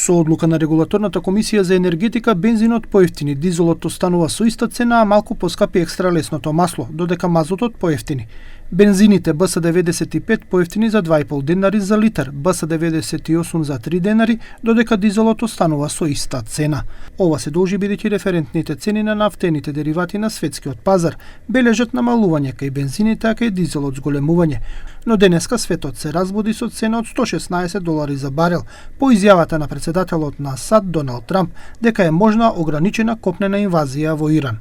Со одлука на Регулаторната комисија за енергетика, бензинот поевтини, дизелот останува со иста цена, а малку поскапи екстра лесното масло, додека мазотот поевтини. Бензините БС-95 поевтини за 2,5 денари за литар, БС-98 за 3 денари, додека дизелот останува со иста цена. Ова се должи бидејќи референтните цени на нафтените деривати на светскиот пазар бележат намалување кај бензините, а кај дизелот зголемување. Но денеска светот се разбуди со цена од $116 за барел, по изјавата на председателот на САД Доналд Трамп дека е можна ограничена копнена инвазија во Иран.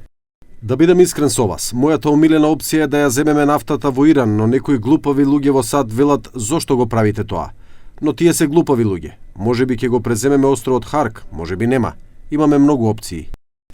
Да бидам искрен со вас, мојата омилена опција е да ја земеме нафтата во Иран, но некои глупави луѓе во САД велат зошто го правите тоа. Но тие се глупави луѓе. Можеби ќе го преземеме островот Харк, можеби нема. Имаме многу опции.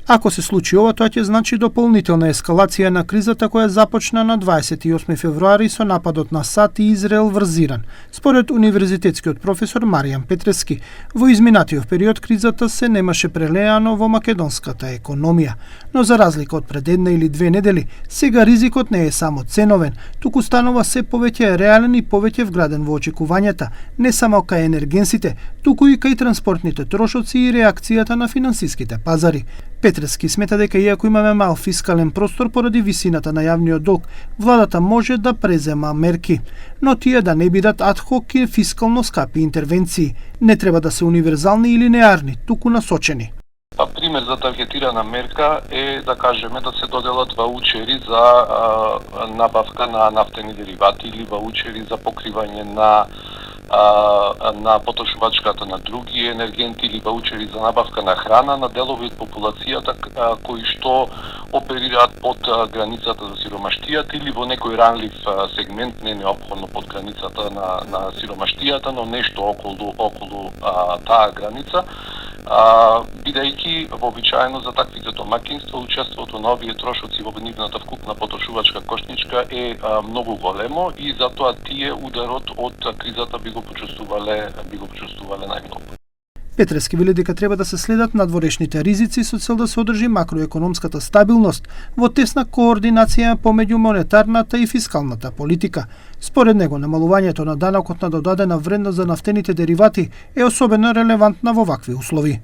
Ако се случи ова, тоа ќе значи дополнителна ескалација на кризата која започна на 28 февруари со нападот на САД и Израел врз Иран. Според универзитетскиот професор Маријан Петрески, во изминатиот период кризата се немаше прелеано во македонската економија. Но за разлика од пред една или две недели, сега ризикот не е само ценовен, туку станува се повеќе реален и повеќе вграден во очекувањата, не само кај енергенсите, туку и кај транспортните трошоци и реакцијата на финансиските пазари. Петрески смета дека иако имаме мал фискален простор поради висината на јавниот долг, владата може да презема мерки, но тие да не бидат адхок и фискално скапи интервенции. Не треба да се универзални или линеарни, туку насочени. Пример за таргетирана мерка е, да кажеме, да се доделат ваучери за набавка на нафтени деривати или ваучери за покривање на потрошувачката на други енергенти или ваучери за набавка на храна на делови од популацијата кои што оперираат под границата за сиромаштијата или во некој ранлив сегмент, не неопходно под границата на сиромаштијата, но нешто околу таа граница. Бидејќи вообичаено за таквите домакинства учеството на овие трошоци во нивната вкупна потрошувачка кошничка е многу големо и затоа тие ударот од кризата би го почувствувале најмногу. Петрески вели дека треба да се следат надворешните ризици со цел да се одржи макроекономската стабилност во тесна координација помеѓу монетарната и фискалната политика. Според него, намалувањето на данокот на додадена вредност за нафтените деривати е особено релевантна во вакви услови.